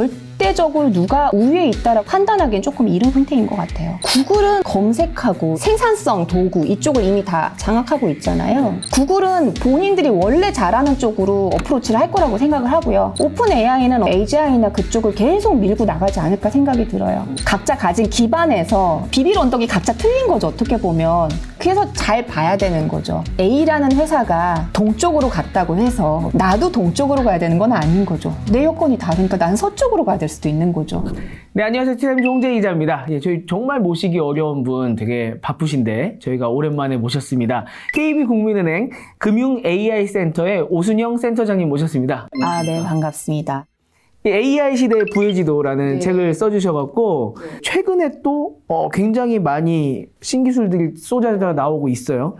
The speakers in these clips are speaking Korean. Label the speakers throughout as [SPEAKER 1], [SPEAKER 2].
[SPEAKER 1] 절대적으로 누가 우위에 있다라고 판단하기엔 조금 이른 상태인 것 같아요. 구글은 검색하고 생산성, 도구 이쪽을 이미 다 장악하고 있잖아요. 구글은 본인들이 원래 잘하는 쪽으로 어프로치를 할 거라고 생각을 하고요. 오픈 AI는 AGI나 그쪽을 계속 밀고 나가지 않을까 생각이 들어요. 각자 가진 기반에서 비빌 언덕이 각자 틀린 거죠, 어떻게 보면. 그래서 잘 봐야 되는 거죠. A라는 회사가 동쪽으로 갔다고 해서 나도 동쪽으로 가야 되는 건 아닌 거죠. 내 여건이 다르니까 난 서쪽으로 가야 될 수도 있는 거죠.
[SPEAKER 2] 네, 안녕하세요. TMZ 홍재 기자입니다. 예, 저희 정말 모시기 어려운 분 되게 바쁘신데 저희가 오랜만에 모셨습니다. KB국민은행 금융 AI 센터의 오순영 센터장님 모셨습니다.
[SPEAKER 1] 아, 네, 반갑습니다.
[SPEAKER 2] AI 시대의 부해지도라는
[SPEAKER 1] 네.
[SPEAKER 2] 책을 써주셔갖고 최근에 또 굉장히 많이 신기술들이 쏟아져 나오고 있어요.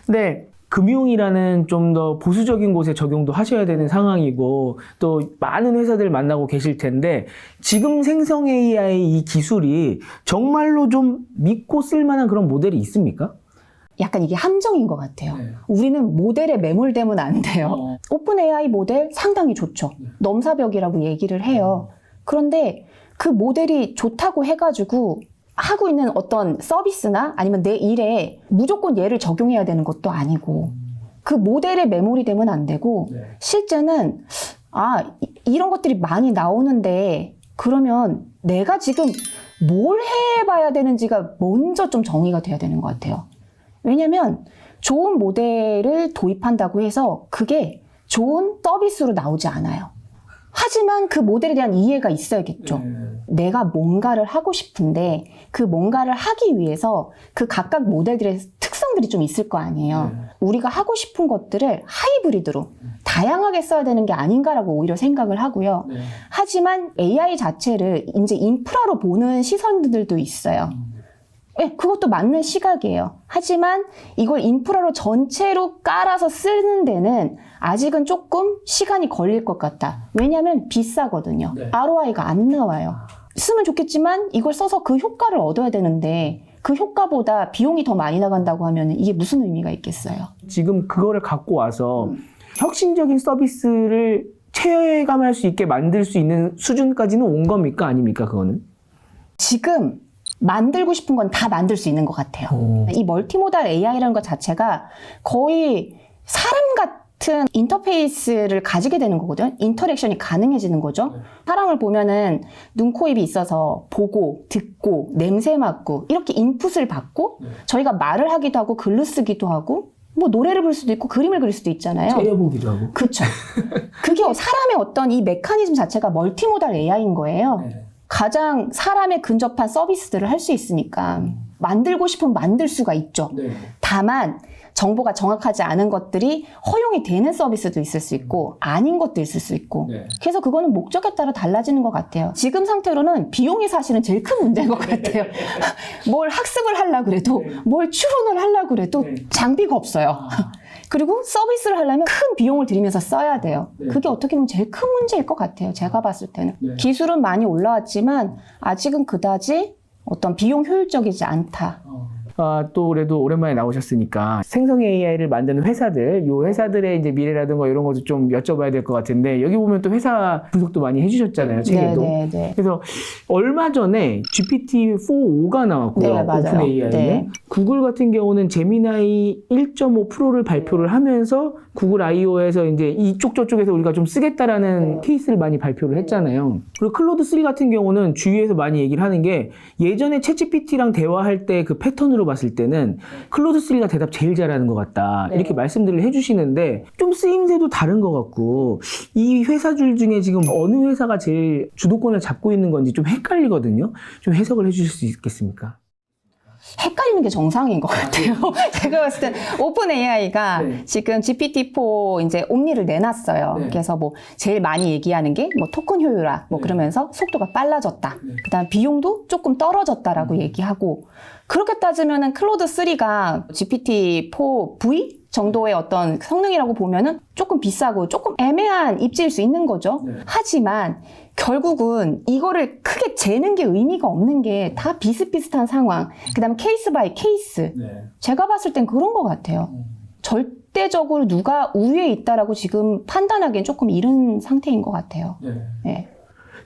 [SPEAKER 2] 근데 금융이라는 좀 더 보수적인 곳에 적용도 하셔야 되는 상황이고 또 많은 회사들 만나고 계실 텐데 지금 생성 AI 이 기술이 정말로 좀 믿고 쓸만한 그런 모델이 있습니까?
[SPEAKER 1] 약간 이게 함정인 것 같아요. 우리는 모델에 매몰되면 안 돼요. 오픈 AI 모델 상당히 좋죠. 넘사벽이라고 얘기를 해요. 그런데 그 모델이 좋다고 해가지고 하고 있는 어떤 서비스나 아니면 내 일에 무조건 얘를 적용해야 되는 것도 아니고 그 모델에 매몰이 되면 안 되고 실제는 이런 것들이 많이 나오는데 그러면 내가 지금 뭘 해봐야 되는지가 먼저 좀 정의가 돼야 되는 것 같아요. 왜냐면 좋은 모델을 도입한다고 해서 그게 좋은 서비스로 나오지 않아요. 하지만 그 모델에 대한 이해가 있어야겠죠. 내가 뭔가를 하고 싶은데 그 뭔가를 하기 위해서 그 각각 모델들의 특성들이 좀 있을 거 아니에요. 우리가 하고 싶은 것들을 하이브리드로 다양하게 써야 되는 게 아닌가라고 오히려 생각을 하고요. 하지만 AI 자체를 이제 인프라로 보는 시선들도 있어요. 네, 그것도 맞는 시각이에요. 하지만 이걸 인프라로 전체로 깔아서 쓰는 데는 아직은 조금 시간이 걸릴 것 같다. 왜냐하면 비싸거든요. ROI가 안 나와요. 쓰면 좋겠지만 이걸 써서 그 효과를 얻어야 되는데 그 효과보다 비용이 더 많이 나간다고 하면 이게 무슨 의미가 있겠어요?
[SPEAKER 2] 지금 그거를 갖고 와서 혁신적인 서비스를 체감할 수 있게 만들 수 있는 수준까지는 온 겁니까? 아닙니까? 그거는?
[SPEAKER 1] 지금 만들고 싶은 건 다 만들 수 있는 것 같아요. 이 멀티모달 AI라는 것 자체가 거의 사람 같은 인터페이스를 가지게 되는 거거든요. 인터랙션이 가능해지는 거죠. 사람을 보면은 눈, 코, 입이 있어서 보고, 듣고, 냄새 맡고 이렇게 인풋을 받고 저희가 말을 하기도 하고 글로 쓰기도 하고 뭐 노래를 부를 수도 있고 그림을 그릴 수도 있잖아요.
[SPEAKER 2] 째려보기도 하고.
[SPEAKER 1] 그렇죠. 그게 사람의 어떤 이 메커니즘 자체가 멀티모달 AI인 거예요. 가장 사람에 근접한 서비스들을 할 수 있으니까 만들고 싶으면 만들 수가 있죠. 다만 정보가 정확하지 않은 것들이 허용이 되는 서비스도 있을 수 있고 아닌 것도 있을 수 있고 그래서 그거는 목적에 따라 달라지는 것 같아요. 지금 상태로는 비용이 사실은 제일 큰 문제인 것 같아요. 뭘 학습을 하려고 그래도 뭘 추론을 하려고 그래도 장비가 없어요. 그리고 서비스를 하려면 큰 비용을 들이면서 써야 돼요. 그게 어떻게 보면 제일 큰 문제일 것 같아요. 제가 봤을 때는. 기술은 많이 올라왔지만 아직은 그다지 어떤 비용 효율적이지 않다.
[SPEAKER 2] 또 그래도 오랜만에 나오셨으니까 생성 AI를 만드는 회사들, 요 회사들의 이제 미래라든가 이런 것도 좀 여쭤봐야 될 것 같은데 여기 보면 또 회사 분석도 많이 해주셨잖아요, 책에도. 그래서 얼마 전에 GPT-4.5가 나왔고요, 오픈 AI는. 구글 같은 경우는 제미나이 1.5%를 발표를 하면서 구글 I/O에서 이제 이쪽 저쪽에서 우리가 좀 쓰겠다라는 케이스를 많이 발표를 했잖아요. 그리고 클로드 3 같은 경우는 주위에서 많이 얘기를 하는 게 예전에 챗GPT랑 대화할 때 그 패턴으로 봤을 때는 클로드 3가 대답 제일 잘하는 것 같다 이렇게 말씀들을 해주시는데 좀 쓰임새도 다른 것 같고 이 회사들 중에 지금 어느 회사가 제일 주도권을 잡고 있는 건지 좀 헷갈리거든요. 좀 해석을 해주실 수 있겠습니까?
[SPEAKER 1] 헷갈리는 게 정상인 것 같아요. 제가 봤을 땐 오픈 AI가 지금 GPT-4 이제 옴니를 내놨어요. 그래서 뭐 제일 많이 얘기하는 게 뭐 토큰 효율화 뭐 그러면서 속도가 빨라졌다. 그다음 비용도 조금 떨어졌다라고 얘기하고 그렇게 따지면은 클로드 3가 GPT-4V 정도의 어떤 성능이라고 보면은 조금 비싸고 조금 애매한 입지일 수 있는 거죠. 하지만 결국은 이거를 크게 재는 게 의미가 없는 게 다 비슷비슷한 상황. 그 다음에 케이스 바이 케이스. 제가 봤을 땐 그런 것 같아요. 절대적으로 누가 우위에 있다라고 지금 판단하기엔 조금 이른 상태인 것 같아요.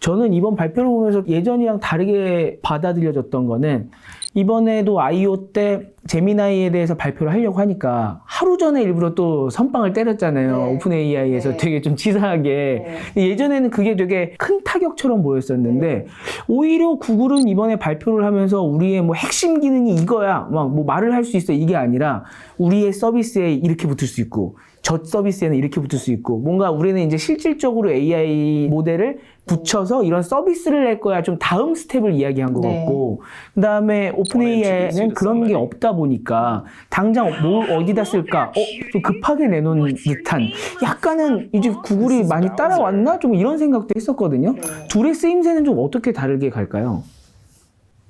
[SPEAKER 2] 저는 이번 발표를 보면서 예전이랑 다르게 받아들여졌던 거는 이번에도 I.O. 때 제미나이에 대해서 발표를 하려고 하니까 하루 전에 일부러 또 선빵을 때렸잖아요.
[SPEAKER 1] 네.
[SPEAKER 2] 오픈 AI에서
[SPEAKER 1] 네.
[SPEAKER 2] 되게 좀 치사하게.
[SPEAKER 1] 네.
[SPEAKER 2] 예전에는 그게 되게 큰 타격처럼 보였었는데 오히려 구글은 이번에 발표를 하면서 우리의 뭐 핵심 기능이 이거야. 막 뭐 말을 할 수 있어. 이게 아니라 우리의 서비스에 이렇게 붙을 수 있고 저 서비스에는 이렇게 붙을 수 있고 뭔가 우리는 이제 실질적으로 AI 모델을 붙여서 이런 서비스를 낼 거야. 좀 다음 스텝을 이야기한 것
[SPEAKER 1] 네.
[SPEAKER 2] 같고 그다음에 오픈 AI는 그런 게 없다 보니까 당장 뭘 어디다 쓸까? 좀 급하게 내놓은 듯한 약간은 이제 구글이 많이 따라왔나? 좀 이런 생각도 했었거든요. 둘의 쓰임새는 좀 어떻게 다르게 갈까요?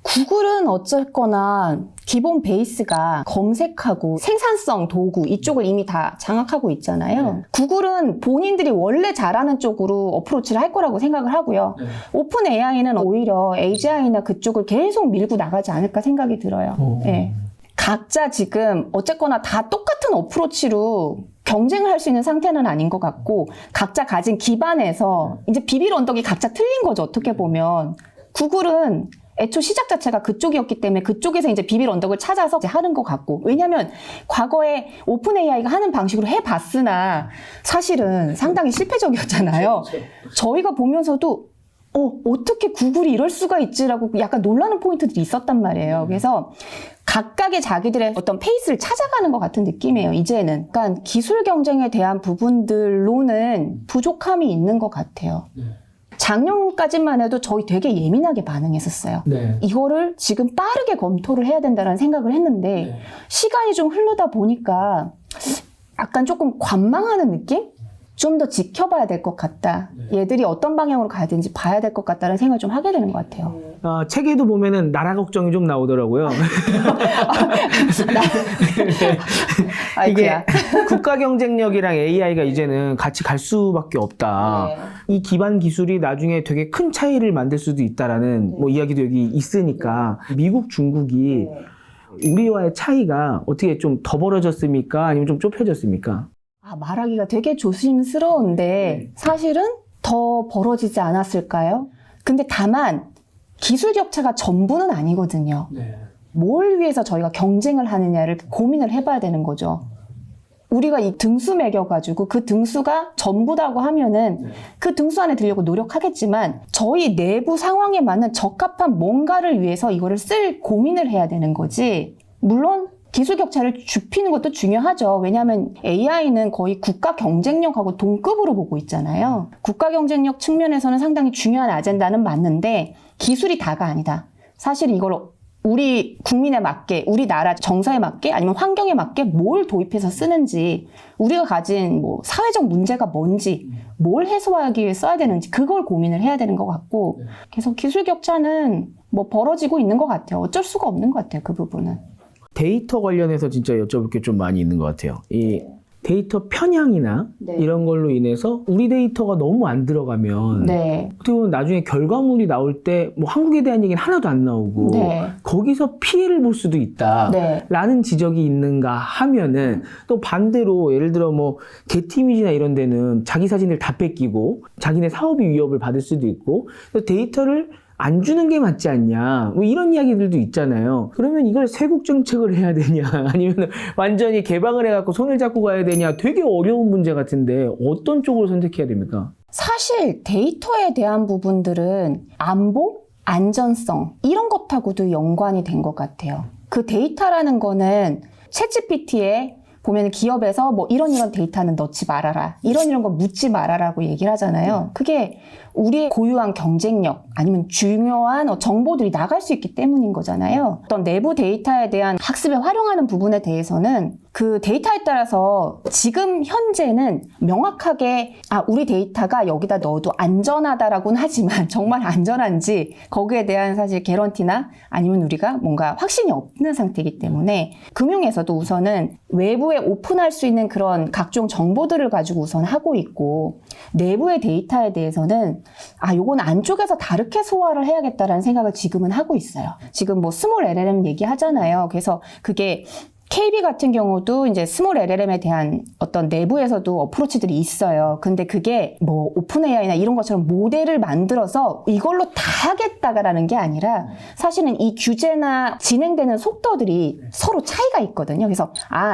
[SPEAKER 1] 구글은 어쨌거나 기본 베이스가 검색하고 생산성 도구 이쪽을 이미 다 장악하고 있잖아요.
[SPEAKER 2] 네.
[SPEAKER 1] 구글은 본인들이 원래 잘하는 쪽으로 어프로치를 할 거라고 생각을 하고요.
[SPEAKER 2] 네.
[SPEAKER 1] 오픈 AI는 오히려 AGI나 그쪽을 계속 밀고 나가지 않을까 생각이 들어요. 네. 각자 지금 어쨌거나 다 똑같은 어프로치로 경쟁을 할 수 있는 상태는 아닌 것 같고 각자 가진 기반에서 이제 비빌 언덕이 각자 틀린 거죠. 어떻게 보면 구글은 애초 시작 자체가 그쪽이었기 때문에 그쪽에서 이제 비빌 언덕을 찾아서 이제 하는 것 같고 왜냐하면 과거에 오픈 AI가 하는 방식으로 해봤으나 사실은 상당히 실패적이었잖아요. 저희가 보면서도 어떻게 구글이 이럴 수가 있지라고 약간 놀라는 포인트들이 있었단 말이에요. 그래서 각각의 자기들의 어떤 페이스를 찾아가는 것 같은 느낌이에요. 이제는. 그러니까 기술 경쟁에 대한 부분들로는 부족함이 있는 것 같아요. 작년까지만 해도 저희 되게 예민하게 반응했었어요.
[SPEAKER 2] 네.
[SPEAKER 1] 이거를 지금 빠르게 검토를 해야 된다는 생각을 했는데 시간이 좀 흐르다 보니까 약간 조금 관망하는 느낌? 좀 더 지켜봐야 될 것 같다. 얘들이 어떤 방향으로 가야 되는지 봐야 될 것 같다는 생각을 좀 하게 되는 것 같아요.
[SPEAKER 2] 책에도 보면은 나라 걱정이 좀 나오더라고요. 이게 국가 경쟁력이랑 AI가 이제는 같이 갈 수밖에 없다. 이 기반 기술이 나중에 되게 큰 차이를 만들 수도 있다라는 뭐 이야기도 여기 있으니까 미국, 중국이 우리와의 차이가 어떻게 좀 더 벌어졌습니까? 아니면 좀 좁혀졌습니까?
[SPEAKER 1] 말하기가 되게 조심스러운데 사실은 더 벌어지지 않았을까요? 근데 다만 기술 격차가 전부는 아니거든요. 뭘 위해서 저희가 경쟁을 하느냐를 고민을 해봐야 되는 거죠. 우리가 이 등수 매겨가지고 그 등수가 전부다고 하면은 그 등수 안에 들려고 노력하겠지만 저희 내부 상황에 맞는 적합한 뭔가를 위해서 이거를 쓸 고민을 해야 되는 거지. 물론 기술 격차를 좁히는 것도 중요하죠. 왜냐하면 AI는 거의 국가 경쟁력하고 동급으로 보고 있잖아요. 국가 경쟁력 측면에서는 상당히 중요한 아젠다는 맞는데 기술이 다가 아니다. 사실 이걸 우리 국민에 맞게, 우리나라 정서에 맞게 아니면 환경에 맞게 뭘 도입해서 쓰는지 우리가 가진 뭐 사회적 문제가 뭔지 뭘 해소하기 위해 써야 되는지 그걸 고민을 해야 되는 것 같고 그래서 기술 격차는 뭐 벌어지고 있는 것 같아요. 어쩔 수가 없는 것 같아요. 그 부분은.
[SPEAKER 2] 데이터 관련해서 진짜 여쭤볼 게 좀 많이 있는 것 같아요. 이 데이터 편향이나 이런 걸로 인해서 우리 데이터가 너무 안 들어가면 어떻게 보면 나중에 결과물이 나올 때 뭐 한국에 대한 얘기는 하나도 안 나오고 거기서 피해를 볼 수도 있다라는 지적이 있는가 하면은 또 반대로 예를 들어 뭐 게티이미지나 이런 데는 자기 사진을 다 뺏기고 자기네 사업이 위협을 받을 수도 있고 데이터를 안 주는 게 맞지 않냐 뭐 이런 이야기들도 있잖아요. 그러면 이걸 세국 정책을 해야 되냐 아니면 완전히 개방을 해갖고 손을 잡고 가야 되냐 되게 어려운 문제 같은데 어떤 쪽으로 선택해야 됩니까?
[SPEAKER 1] 사실 데이터에 대한 부분들은 안보, 안전성 이런 것하고도 연관이 된 것 같아요. 그 데이터라는 거는 챗GPT에 보면 기업에서 뭐 이런 데이터는 넣지 말아라. 이런 거 묻지 말아라고 얘기를 하잖아요. 그게 우리의 고유한 경쟁력 아니면 중요한 정보들이 나갈 수 있기 때문인 거잖아요. 어떤 내부 데이터에 대한 학습에 활용하는 부분에 대해서는 그 데이터에 따라서 지금 현재는 명확하게 우리 데이터가 여기다 넣어도 안전하다라고는 하지만 정말 안전한지 거기에 대한 사실 개런티나 아니면 우리가 뭔가 확신이 없는 상태이기 때문에 금융에서도 우선은 외부에 오픈할 수 있는 그런 각종 정보들을 가지고 우선 하고 있고 내부의 데이터에 대해서는 요건 안쪽에서 다르게 소화를 해야겠다라는 생각을 지금은 하고 있어요. 지금 뭐 스몰 LLM 얘기하잖아요. 그래서 그게 KB 같은 경우도 이제 스몰 LLM에 대한 어떤 내부에서도 어프로치들이 있어요. 근데 그게 뭐 오픈 AI나 이런 것처럼 모델을 만들어서 이걸로 다 하겠다라는 게 아니라 사실은 이 규제나 진행되는 속도들이 서로 차이가 있거든요. 그래서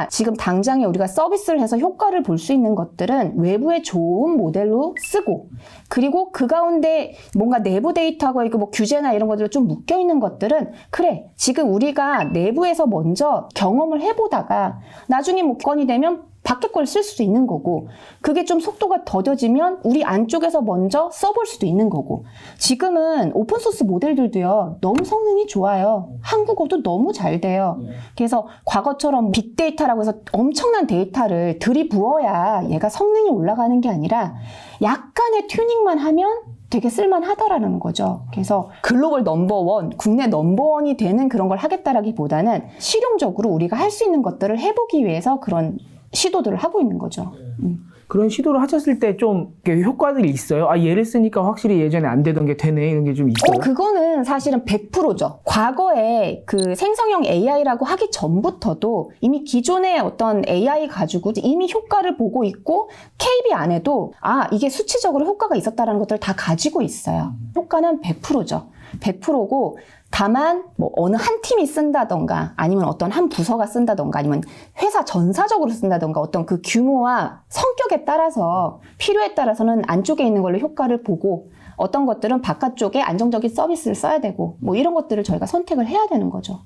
[SPEAKER 1] 지금 당장에 우리가 서비스를 해서 효과를 볼 수 있는 것들은 외부의 좋은 모델로 쓰고, 그리고 그 가운데 뭔가 내부 데이터하고 뭐 규제나 이런 것들이 좀 묶여 있는 것들은 그래, 지금 우리가 내부에서 먼저 경험을 해보다가 나중에 뭐 건이 되면 밖에 걸 쓸 수도 있는 거고, 그게 좀 속도가 더뎌지면 우리 안쪽에서 먼저 써볼 수도 있는 거고. 지금은 오픈소스 모델들도요, 너무 성능이 좋아요. 한국어도 너무 잘 돼요. 그래서 과거처럼 빅데이터라고 해서 엄청난 데이터를 들이부어야 얘가 성능이 올라가는 게 아니라 약간의 튜닝만 하면 되게 쓸만하더라는 거죠. 그래서 글로벌 넘버원, 국내 넘버원이 되는 그런 걸 하겠다라기보다는 실용적으로 우리가 할 수 있는 것들을 해보기 위해서 그런 시도들을 하고 있는 거죠.
[SPEAKER 2] 그런 시도를 하셨을 때 좀 효과들이 있어요? 얘를 쓰니까 확실히 예전에 안 되던 게 되네, 이런 게 좀 있어요?
[SPEAKER 1] 그거는 사실은 100%죠. 과거에 그 생성형 AI라고 하기 전부터도 이미 기존의 어떤 AI 가지고 이미 효과를 보고 있고, KB 안에도 이게 수치적으로 효과가 있었다는 것들을 다 가지고 있어요. 효과는 100%죠. 100%고, 다만 뭐 어느 한 팀이 쓴다던가 아니면 어떤 한 부서가 쓴다던가 아니면 회사 전사적으로 쓴다던가 어떤 그 규모와 성격에 따라서 필요에 따라서는 안쪽에 있는 걸로 효과를 보고, 어떤 것들은 바깥쪽에 안정적인 서비스를 써야 되고, 뭐 이런 것들을 저희가 선택을 해야 되는 거죠.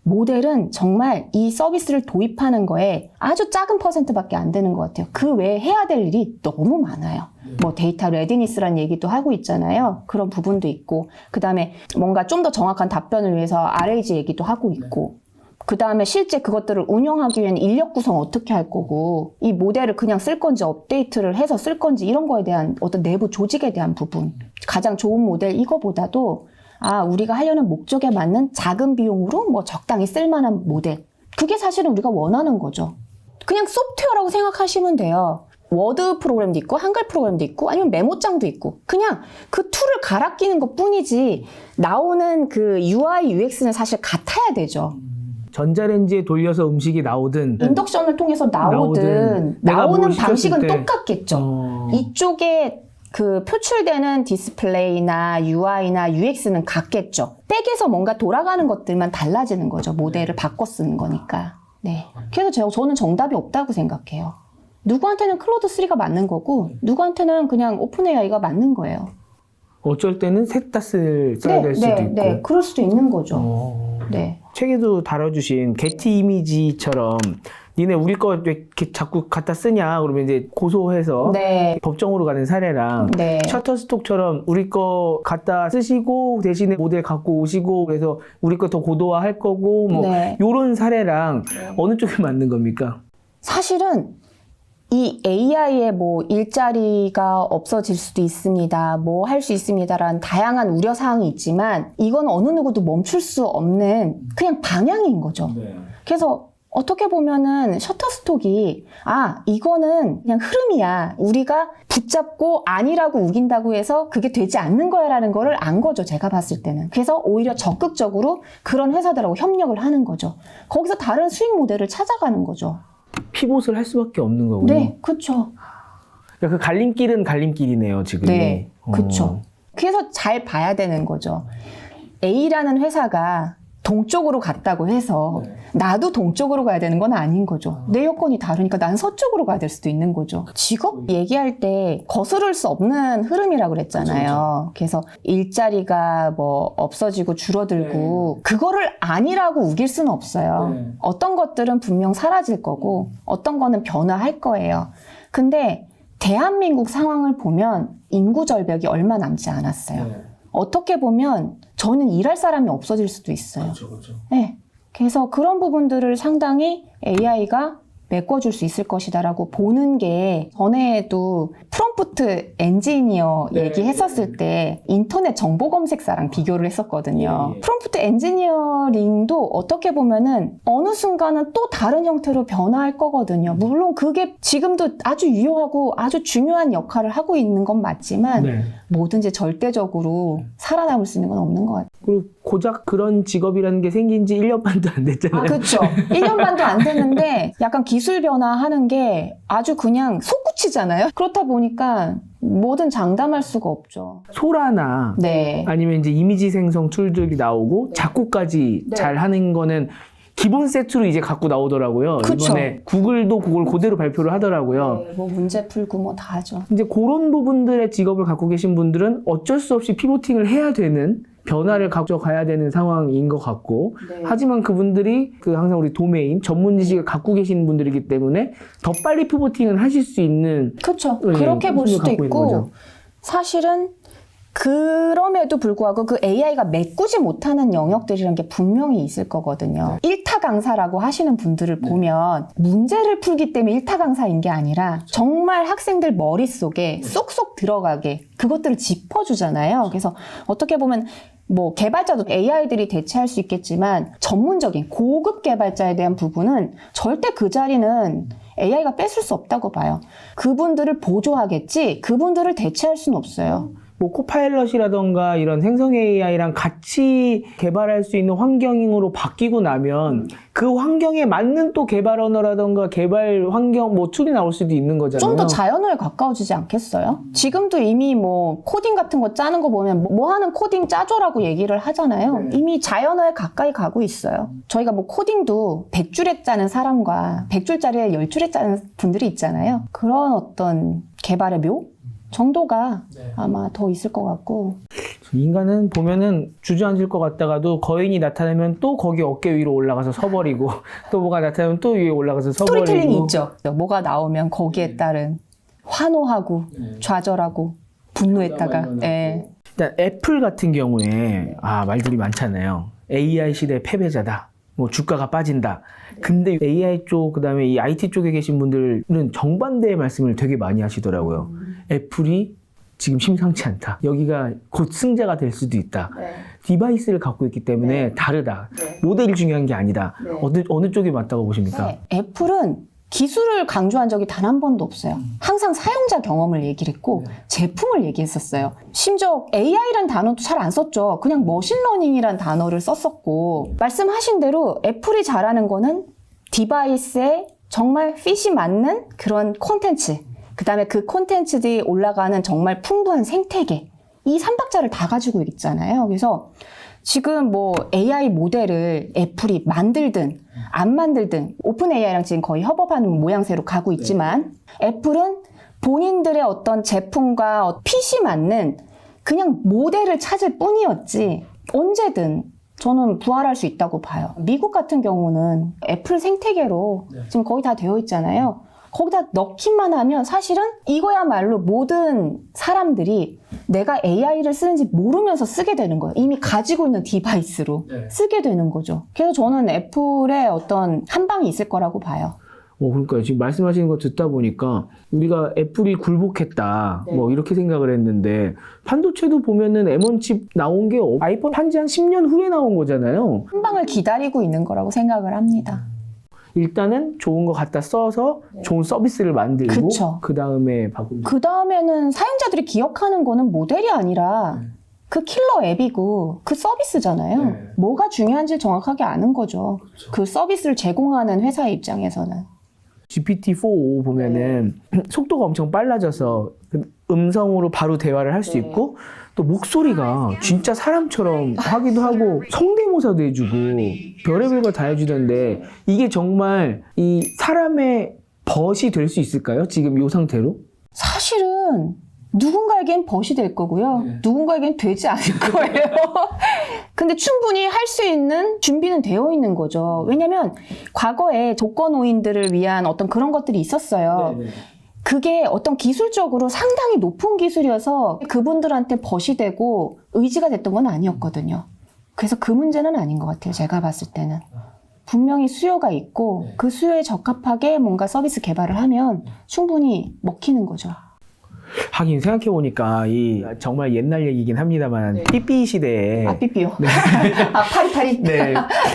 [SPEAKER 1] 모델은 정말 이 서비스를 도입하는 거에 아주 작은 퍼센트밖에 안 되는 것 같아요. 그 외에 해야 될 일이 너무 많아요. 뭐 데이터 레디니스라는 얘기도 하고 있잖아요. 그런 부분도 있고, 그 다음에 뭔가 좀 더 정확한 답변을 위해서 RAG 얘기도 하고 있고, 그 다음에 실제 그것들을 운영하기 위한 인력 구성 어떻게 할 거고, 이 모델을 그냥 쓸 건지 업데이트를 해서 쓸 건지 이런 거에 대한 어떤 내부 조직에 대한 부분, 가장 좋은 모델 이거보다도 우리가 하려는 목적에 맞는 작은 비용으로 뭐 적당히 쓸만한 모델, 그게 사실은 우리가 원하는 거죠. 그냥 소프트웨어라고 생각하시면 돼요. 워드 프로그램도 있고 한글 프로그램도 있고 아니면 메모장도 있고, 그냥 그 툴을 갈아 끼는 것 뿐이지 나오는 그 UI, UX는 사실 같아야 되죠.
[SPEAKER 2] 전자레인지에 돌려서 음식이 나오든
[SPEAKER 1] 인덕션을 통해서 나오는 방식은 똑같겠죠. 이쪽에 그 표출되는 디스플레이나 UI나 UX는 같겠죠. 백에서 뭔가 돌아가는 것들만 달라지는 거죠. 모델을 바꿔 쓰는 거니까. 네. 그래서 저는 정답이 없다고 생각해요. 누구한테는 클로드3가 맞는 거고, 누구한테는 그냥 오픈 AI가 맞는 거예요.
[SPEAKER 2] 어쩔 때는 셋 다 써야 될 수도 있고.
[SPEAKER 1] 네, 그럴 수도 있는 거죠. 네.
[SPEAKER 2] 책에도 다뤄주신 게티 이미지처럼 니네 우리 거 왜 이렇게 자꾸 갖다 쓰냐 그러면 이제 고소해서 법정으로 가는 사례랑, 셔터스톡처럼 우리 거 갖다 쓰시고 대신에 모델 갖고 오시고 그래서 우리 거 더 고도화 할 거고 뭐 요런 사례랑 어느 쪽이 맞는 겁니까?
[SPEAKER 1] 사실은 이 AI의 뭐 일자리가 없어질 수도 있습니다. 뭐 할 수 있습니다라는 다양한 우려사항이 있지만, 이건 어느 누구도 멈출 수 없는 그냥 방향인 거죠. 그래서 어떻게 보면은 셔터스톡이 이거는 그냥 흐름이야. 우리가 붙잡고 아니라고 우긴다고 해서 그게 되지 않는 거야 라는 거를 안 거죠. 제가 봤을 때는. 그래서 오히려 적극적으로 그런 회사들하고 협력을 하는 거죠. 거기서 다른 수익 모델을 찾아가는 거죠.
[SPEAKER 2] 피봇을 할 수밖에 없는 거군요.
[SPEAKER 1] 네, 그렇죠.
[SPEAKER 2] 그 갈림길은 갈림길이네요, 지금.
[SPEAKER 1] 네, 그렇죠. 그래서 잘 봐야 되는 거죠. A라는 회사가 동쪽으로 갔다고 해서 나도 동쪽으로 가야 되는 건 아닌 거죠. 내 여건이 다르니까 난 서쪽으로 가야 될 수도 있는 거죠. 직업 얘기할 때 거스를 수 없는 흐름이라고 그랬잖아요. 그래서 일자리가 뭐 없어지고 줄어들고 그거를 아니라고 우길 수는 없어요. 어떤 것들은 분명 사라질 거고 어떤 거는 변화할 거예요. 근데 대한민국 상황을 보면 인구 절벽이 얼마 남지 않았어요. 어떻게 보면 저는 일할 사람이 없어질 수도 있어요.
[SPEAKER 2] 그렇죠.
[SPEAKER 1] 네. 그래서 그런 부분들을 상당히 AI가 메꿔줄 수 있을 것이다라고 보는 게, 전에도 프롬프트 프롬프트 엔지니어 얘기했었을 때 인터넷 정보 검색사랑 비교를 했었거든요. 프롬프트 엔지니어링도 어떻게 보면은 어느 순간은 또 다른 형태로 변화할 거거든요. 물론 그게 지금도 아주 유효하고 아주 중요한 역할을 하고 있는 건 맞지만 뭐든지 절대적으로 살아남을 수 있는 건 없는 것 같아요.
[SPEAKER 2] 그리고 고작 그런 직업이라는 게 생긴 지 1년 반도 안 됐잖아요.
[SPEAKER 1] 그렇죠. 1년 반도 안 됐는데 약간 기술 변화하는 게 아주 그냥 솟구치잖아요. 그렇다 보니까 뭐든 장담할 수가 없죠.
[SPEAKER 2] 소라나 아니면 이제 이미지 생성 툴들이 나오고 작곡까지 잘 하는 거는 기본 세트로 이제 갖고 나오더라고요.
[SPEAKER 1] 그쵸.
[SPEAKER 2] 이번에 구글도 그걸 그대로 발표를 하더라고요.
[SPEAKER 1] 뭐 문제 풀고 뭐 다 하죠.
[SPEAKER 2] 이제 그런 부분들의 직업을 갖고 계신 분들은 어쩔 수 없이 피보팅을 해야 되는, 변화를 가져가야 되는 상황인 것 같고, 하지만 그분들이 항상 우리 도메인, 전문 지식을 갖고 계신 분들이기 때문에 더 빨리 피보팅을 하실 수 있는.
[SPEAKER 1] 그렇죠. 그렇게 볼 수도 있고, 사실은 그럼에도 불구하고 그 AI가 메꾸지 못하는 영역들이라는 게 분명히 있을 거거든요. 일타 강사라고 하시는 분들을 보면 문제를 풀기 때문에 일타 강사인 게 아니라 정말 학생들 머릿속에 쏙쏙 들어가게 그것들을 짚어주잖아요. 그래서 어떻게 보면 뭐 개발자도 AI들이 대체할 수 있겠지만 전문적인 고급 개발자에 대한 부분은 절대 그 자리는 AI가 뺏을 수 없다고 봐요. 그분들을 보조하겠지 그분들을 대체할 수는 없어요.
[SPEAKER 2] 뭐 코파일럿이라던가 이런 생성 AI랑 같이 개발할 수 있는 환경으로 바뀌고 나면 그 환경에 맞는 또 개발 언어라던가 개발 환경 뭐 툴이 나올 수도 있는 거잖아요.
[SPEAKER 1] 좀 더 자연어에 가까워지지 않겠어요? 지금도 이미 뭐 코딩 같은 거 짜는 거 보면 뭐 하는 코딩 짜줘라고 얘기를 하잖아요. 이미 자연어에 가까이 가고 있어요. 저희가 뭐 코딩도 100줄에 짜는 사람과 100줄짜리에 10줄에 짜는 분들이 있잖아요. 그런 어떤 개발의 묘? 정도가 아마 더 있을 것 같고.
[SPEAKER 2] 인간은 보면은 주저앉을 것 같다가도 거인이 나타나면 또 거기 어깨 위로 올라가서 서버리고 또 뭐가 나타나면 또 위에 올라가서 서버리고.
[SPEAKER 1] 스토리텔링이 있죠. 뭐가 나오면 거기에 따른 환호하고 좌절하고 분노했다가.
[SPEAKER 2] 일단 애플 같은 경우에 말들이 많잖아요. AI 시대 패배자다. 뭐 주가가 빠진다. 근데 AI 쪽, 그다음에 이 IT 쪽에 계신 분들은 정반대의 말씀을 되게 많이 하시더라고요. 애플이 지금 심상치 않다. 여기가 곧 승자가 될 수도 있다. 디바이스를 갖고 있기 때문에 다르다. 모델이 중요한 게 아니다. 어느 쪽이 맞다고 보십니까?
[SPEAKER 1] 애플은 기술을 강조한 적이 단 한 번도 없어요. 항상 사용자 경험을 얘기를 했고 제품을 얘기했었어요. 심지어 AI라는 단어도 잘 안 썼죠. 그냥 머신러닝이라는 단어를 썼었고, 말씀하신 대로 애플이 잘하는 거는 디바이스에 정말 핏이 맞는 그런 콘텐츠, 그 다음에 그 콘텐츠들이 올라가는 정말 풍부한 생태계, 이 3박자를 다 가지고 있잖아요. 그래서 지금 뭐 AI 모델을 애플이 만들든 안 만들든 오픈 AI랑 지금 거의 협업하는 모양새로 가고 있지만 애플은 본인들의 어떤 제품과 핏이 맞는 그냥 모델을 찾을 뿐이었지 언제든 저는 부활할 수 있다고 봐요. 미국 같은 경우는 애플 생태계로 지금 거의 다 되어 있잖아요. 거기다 넣기만 하면 사실은 이거야말로 모든 사람들이 내가 AI를 쓰는지 모르면서 쓰게 되는 거예요. 이미 가지고 있는 디바이스로 쓰게 되는 거죠. 그래서 저는 애플의 어떤 한 방이 있을 거라고 봐요.
[SPEAKER 2] 그러니까 지금 말씀하시는 거 듣다 보니까 우리가 애플이 굴복했다 뭐 이렇게 생각을 했는데 반도체도 보면은 M1칩 나온 게 아이폰 한지 한 10년 후에 나온 거잖아요.
[SPEAKER 1] 한 방을 기다리고 있는 거라고 생각을 합니다.
[SPEAKER 2] 일단은 좋은 거 갖다 써서 좋은 서비스를 만들고 그 다음에 바꾸고.
[SPEAKER 1] 그 다음에는 사용자들이 기억하는 거는 모델이 아니라 그 킬러 앱이고 그 서비스잖아요. 뭐가 중요한지 정확하게 아는 거죠. 그 서비스를 제공하는 회사의 입장에서는.
[SPEAKER 2] GPT-4 보면은 속도가 엄청 빨라져서 음성으로 바로 대화를 할 수 있고 또 목소리가 진짜 사람처럼 하기도 하고 성대모사도 해주고 별의별 거 다 해주던데 이게 정말 이 사람의 벗이 될 수 있을까요? 지금 이 상태로?
[SPEAKER 1] 사실은 누군가에겐 벗이 될 거고요. 누군가에겐 되지 않을 거예요. 근데 충분히 할 수 있는 준비는 되어 있는 거죠. 왜냐면 과거에 독거노인들을 위한 어떤 그런 것들이 있었어요. 그게 어떤 기술적으로 상당히 높은 기술이어서 그분들한테 벗이 되고 의지가 됐던 건 아니었거든요. 그래서 그 문제는 아닌 것 같아요. 제가 봤을 때는. 분명히 수요가 있고 그 수요에 적합하게 뭔가 서비스 개발을 하면 충분히 먹히는 거죠.
[SPEAKER 2] 하긴 생각해보니까 이 정말 옛날 얘기긴 합니다만
[SPEAKER 1] 네.
[SPEAKER 2] 삐삐 시대에
[SPEAKER 1] 삐삐요.
[SPEAKER 2] 네.
[SPEAKER 1] 파리파리.
[SPEAKER 2] 네.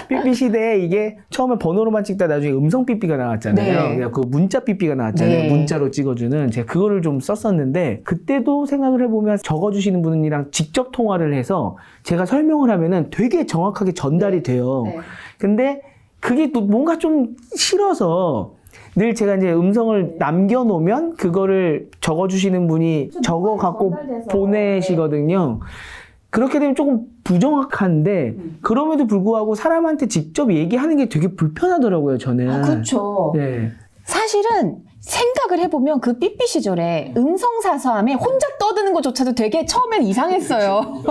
[SPEAKER 2] 삐삐 시대에 이게 처음에 번호로만 찍다 나중에 음성 삐삐가 나왔잖아요.
[SPEAKER 1] 네.
[SPEAKER 2] 그 문자 삐삐가 나왔잖아요.
[SPEAKER 1] 네.
[SPEAKER 2] 문자로 찍어주는 제가 그거를 좀 썼었는데 그때도 생각을 해보면 적어주시는 분이랑 직접 통화를 해서 제가 설명을 하면은 되게 정확하게 전달이 돼요.
[SPEAKER 1] 네.
[SPEAKER 2] 근데 그게 또 뭔가 좀 싫어서 늘 제가 이제 음성을 남겨놓으면 그거를 적어주시는 분이 적어갖고 보내시거든요. 그렇게 되면 조금 부정확한데 그럼에도 불구하고 사람한테 직접 얘기하는 게 되게 불편하더라고요, 저는.
[SPEAKER 1] 그렇죠.
[SPEAKER 2] 네.
[SPEAKER 1] 사실은 생각을 해보면 그 삐삐 시절에 음성사서함에 혼자 떠드는 것조차도 되게 처음엔 이상했어요.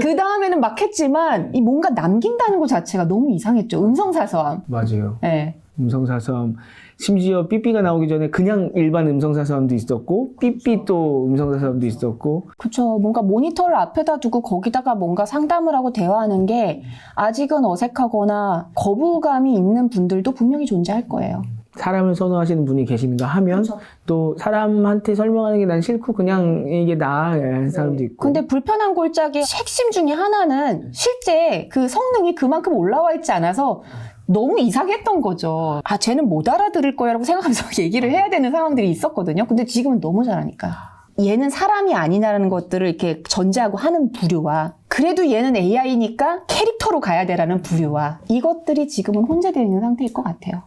[SPEAKER 1] 그 다음에는 막 했지만 이 뭔가 남긴다는 것 자체가 너무 이상했죠. 음성사서함.
[SPEAKER 2] 맞아요.
[SPEAKER 1] 네.
[SPEAKER 2] 음성사서함. 심지어 삐삐가 나오기 전에 그냥 일반 음성사서함도 있었고 삐삐 또 음성사서함도 있었고.
[SPEAKER 1] 그렇죠. 뭔가 모니터를 앞에다 두고 거기다가 뭔가 상담을 하고 대화하는 게 아직은 어색하거나 거부감이 있는 분들도 분명히 존재할 거예요.
[SPEAKER 2] 사람을 선호하시는 분이 계신가 하면
[SPEAKER 1] 그렇죠.
[SPEAKER 2] 또 사람한테 설명하는 게 난 싫고 그냥 이게 나아 하는 사람도 있고.
[SPEAKER 1] 근데 불편한 골짜기의 핵심 중에 하나는 실제 그 성능이 그만큼 올라와 있지 않아서 너무 이상했던 거죠. 아, 쟤는 못 알아들을 거야 라고 생각하면서 얘기를 해야 되는 상황들이 있었거든요. 근데 지금은 너무 잘하니까. 얘는 사람이 아니라는 것들을 이렇게 전제하고 하는 부류와 그래도 얘는 AI니까 캐릭터로 가야 돼라는 부류와 이것들이 지금은 혼재되어 있는 상태일 것 같아요.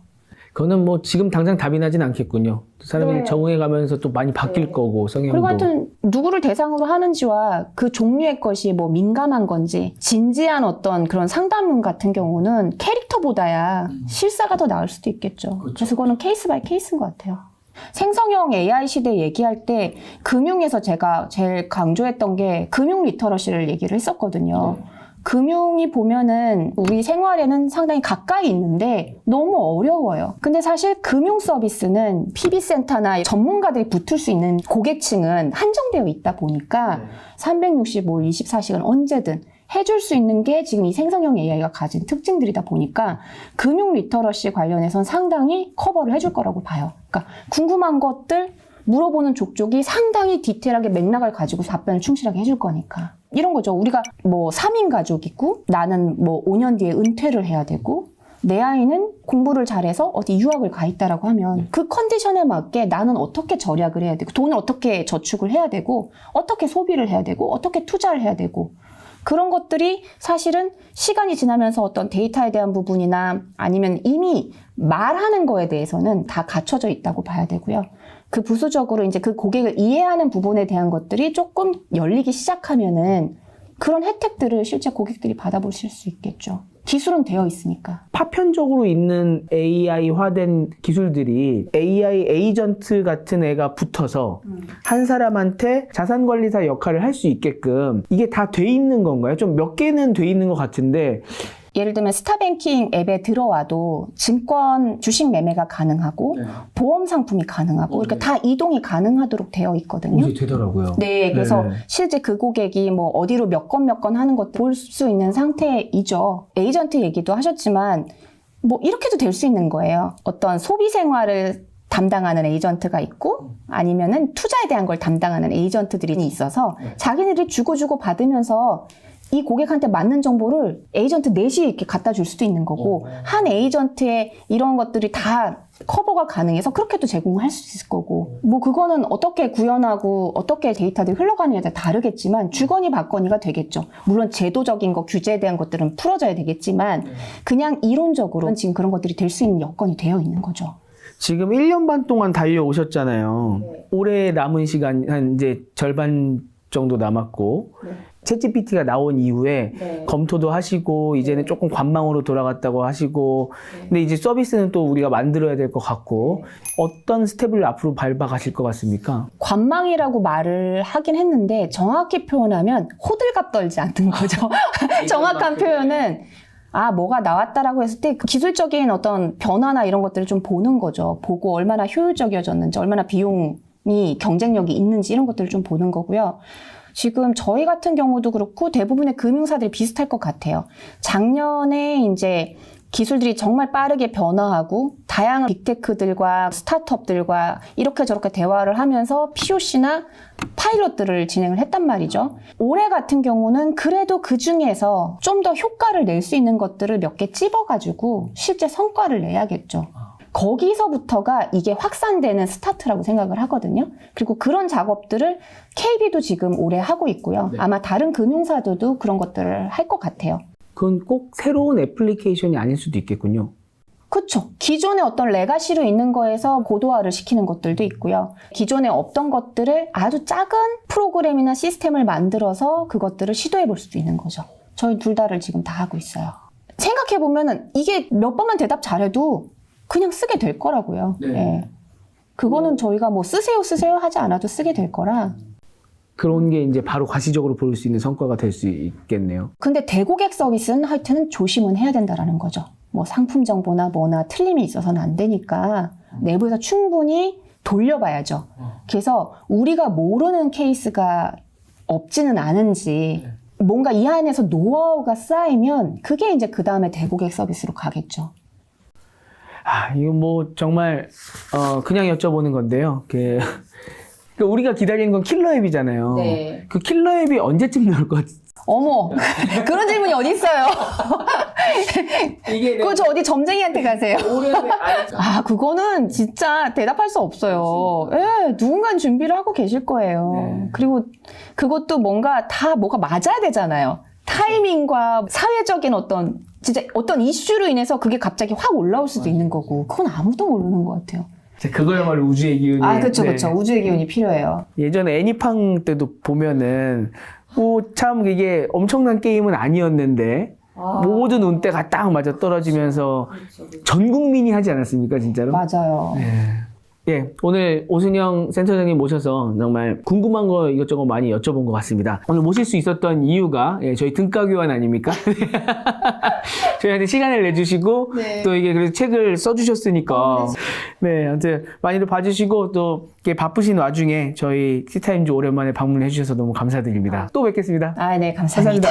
[SPEAKER 2] 그거는 뭐 지금 당장 답이 나진 않겠군요. 사람이
[SPEAKER 1] 네.
[SPEAKER 2] 적응해가면서 또 많이 바뀔
[SPEAKER 1] 네.
[SPEAKER 2] 거고 성향도.
[SPEAKER 1] 그리고 하여튼 누구를 대상으로 하는지와 그 종류의 것이 뭐 민감한 건지 진지한 어떤 그런 상담문 같은 경우는 캐릭터보다야 실사가 더 나을 수도 있겠죠. 그래서 그거는 케이스 바이 케이스인 것 같아요. 생성형 AI 시대 얘기할 때 금융에서 제가 제일 강조했던 게 금융 리터러시를 얘기를 했었거든요. 금융이 보면은 우리 생활에는 상당히 가까이 있는데 너무 어려워요. 근데 사실 금융 서비스는 PB센터나 전문가들이 붙을 수 있는 고객층은 한정되어 있다 보니까 365일 24시간 언제든 해줄 수 있는 게 지금 이 생성형 AI가 가진 특징들이다 보니까 금융 리터러시 관련해서는 상당히 커버를 해줄 거라고 봐요. 그러니까 궁금한 것들 물어보는 족족이 상당히 디테일하게 맥락을 가지고 답변을 충실하게 해줄 거니까. 이런 거죠. 우리가 뭐 3인 가족이고 나는 뭐 5년 뒤에 은퇴를 해야 되고 내 아이는 공부를 잘해서 어디 유학을 가 있다라고 하면 그 컨디션에 맞게 나는 어떻게 절약을 해야 되고 돈을 어떻게 저축을 해야 되고 어떻게 소비를 해야 되고 어떻게 투자를 해야 되고 그런 것들이 사실은 시간이 지나면서 어떤 데이터에 대한 부분이나 아니면 이미 말하는 거에 대해서는 다 갖춰져 있다고 봐야 되고요. 그 부수적으로 이제 그 고객을 이해하는 부분에 대한 것들이 조금 열리기 시작하면은 그런 혜택들을 실제 고객들이 받아보실 수 있겠죠. 기술은 되어 있으니까.
[SPEAKER 2] 파편적으로 있는 AI화된 기술들이 AI 에이전트 같은 애가 붙어서 한 사람한테 자산관리사 역할을 할 수 있게끔 이게 다 돼 있는 건가요? 좀 몇 개는 돼 있는 것 같은데
[SPEAKER 1] 예를 들면 스타뱅킹 앱에 들어와도 증권 주식 매매가 가능하고 보험 상품이 가능하고 이렇게 다 이동이 가능하도록 되어 있거든요.
[SPEAKER 2] 되더라고요.
[SPEAKER 1] 네, 그래서
[SPEAKER 2] 네.
[SPEAKER 1] 실제 그 고객이 뭐 어디로 몇 건 하는 것도 볼 수 있는 상태이죠. 에이전트 얘기도 하셨지만 뭐 이렇게도 될 수 있는 거예요. 어떤 소비 생활을 담당하는 에이전트가 있고 아니면은 투자에 대한 걸 담당하는 에이전트들이 있어서 자기네들이 주고 받으면서 이 고객한테 맞는 정보를 에이전트 넷이 이렇게 갖다 줄 수도 있는 거고 한 에이전트의 이런 것들이 다 커버가 가능해서 그렇게도 제공을 할 수 있을 거고 뭐 그거는 어떻게 구현하고 어떻게 데이터들이 흘러가느냐에 따라 다르겠지만 주거니 받거니가 되겠죠. 물론 제도적인 거 규제에 대한 것들은 풀어져야 되겠지만 그냥 이론적으로는 지금 그런 것들이 될 수 있는 여건이 되어 있는 거죠.
[SPEAKER 2] 지금 1년 반 동안 달려오셨잖아요. 올해 남은 시간 한 이제 절반 정도 남았고 챗GPT가 나온 이후에 검토도 하시고 이제는 조금 관망으로 돌아갔다고 하시고 근데 이제 서비스는 또 우리가 만들어야 될 것 같고 어떤 스텝을 앞으로 밟아가실 것 같습니까?
[SPEAKER 1] 관망이라고 말을 하긴 했는데 정확히 표현하면 호들갑 떨지 않는 거죠. 정확한 표현은 뭐가 나왔다라고 했을 때 그 기술적인 어떤 변화나 이런 것들을 좀 보는 거죠. 보고 얼마나 효율적이어졌는지 얼마나 비용이 경쟁력이 있는지 이런 것들을 좀 보는 거고요. 지금 저희 같은 경우도 그렇고 대부분의 금융사들이 비슷할 것 같아요. 작년에 이제 기술들이 정말 빠르게 변화하고 다양한 빅테크들과 스타트업들과 이렇게 저렇게 대화를 하면서 POC나 파일럿들을 진행을 했단 말이죠. 올해 같은 경우는 그래도 그 중에서 좀 더 효과를 낼 수 있는 것들을 몇 개 찝어가지고 실제 성과를 내야겠죠. 거기서부터가 이게 확산되는 스타트라고 생각을 하거든요. 그리고 그런 작업들을 KB도 지금 올해 하고 있고요.
[SPEAKER 2] 네.
[SPEAKER 1] 아마 다른 금융사들도 그런 것들을 할 것 같아요.
[SPEAKER 2] 그건 꼭 새로운 애플리케이션이 아닐 수도 있겠군요.
[SPEAKER 1] 그렇죠. 기존에 어떤 레가시로 있는 거에서 고도화를 시키는 것들도 있고요. 기존에 없던 것들을 아주 작은 프로그램이나 시스템을 만들어서 그것들을 시도해 볼 수도 있는 거죠. 저희 둘 다를 지금 다 하고 있어요. 생각해 보면은 이게 몇 번만 대답 잘해도 그냥 쓰게 될 거라고요.
[SPEAKER 2] 네.
[SPEAKER 1] 예. 그거는 저희가 뭐 쓰세요 하지 않아도 쓰게 될 거라.
[SPEAKER 2] 그런 게 이제 바로 과시적으로 볼 수 있는 성과가 될 수 있겠네요.
[SPEAKER 1] 근데 대고객 서비스는 하여튼 조심은 해야 된다라는 거죠. 뭐 상품 정보나 뭐나 틀림이 있어서는 안 되니까 내부에서 충분히 돌려봐야죠. 그래서 우리가 모르는 케이스가 없지는 않은지 뭔가 이 안에서 노하우가 쌓이면 그게 이제 그 다음에 대고객 서비스로 가겠죠.
[SPEAKER 2] 이거 뭐 정말 그냥 여쭤보는 건데요. 우리가 기다리는 건 킬러 앱이잖아요.
[SPEAKER 1] 네.
[SPEAKER 2] 그 킬러 앱이 언제쯤 나올 것 같아요?
[SPEAKER 1] 어머, 그런 질문이 어디 있어요? 그거 저 어디 점쟁이한테 가세요. 그거는 진짜 대답할 수 없어요. 예, 누군가는 준비를 하고 계실 거예요.
[SPEAKER 2] 네.
[SPEAKER 1] 그리고 그것도 뭔가 다 뭐가 맞아야 되잖아요. 타이밍과 사회적인 진짜 어떤 이슈로 인해서 그게 갑자기 확 올라올 수도 있는 거고, 그건 아무도 모르는 것 같아요.
[SPEAKER 2] 그거야말로 우주의 기운이.
[SPEAKER 1] 그렇죠. 우주의 기운이 필요해요.
[SPEAKER 2] 예전에 애니팡 때도 보면은 참 이게 엄청난 게임은 아니었는데 모든 운대가 딱 맞아 떨어지면서 전 국민이 하지 않았습니까, 진짜로?
[SPEAKER 1] 맞아요.
[SPEAKER 2] 예, 오늘 오순영 센터장님 모셔서 정말 궁금한 거 이것저것 많이 여쭤본 것 같습니다. 오늘 모실 수 있었던 이유가 저희 등가 교환 아닙니까? 저희한테 시간을 내주시고 또 이게 그래서 책을 써주셨으니까 아무튼 많이들 봐주시고 또 이렇게 바쁘신 와중에 저희 티타임즈 오랜만에 방문해 주셔서 너무 감사드립니다. 또 뵙겠습니다.
[SPEAKER 1] 네, 감사합니다.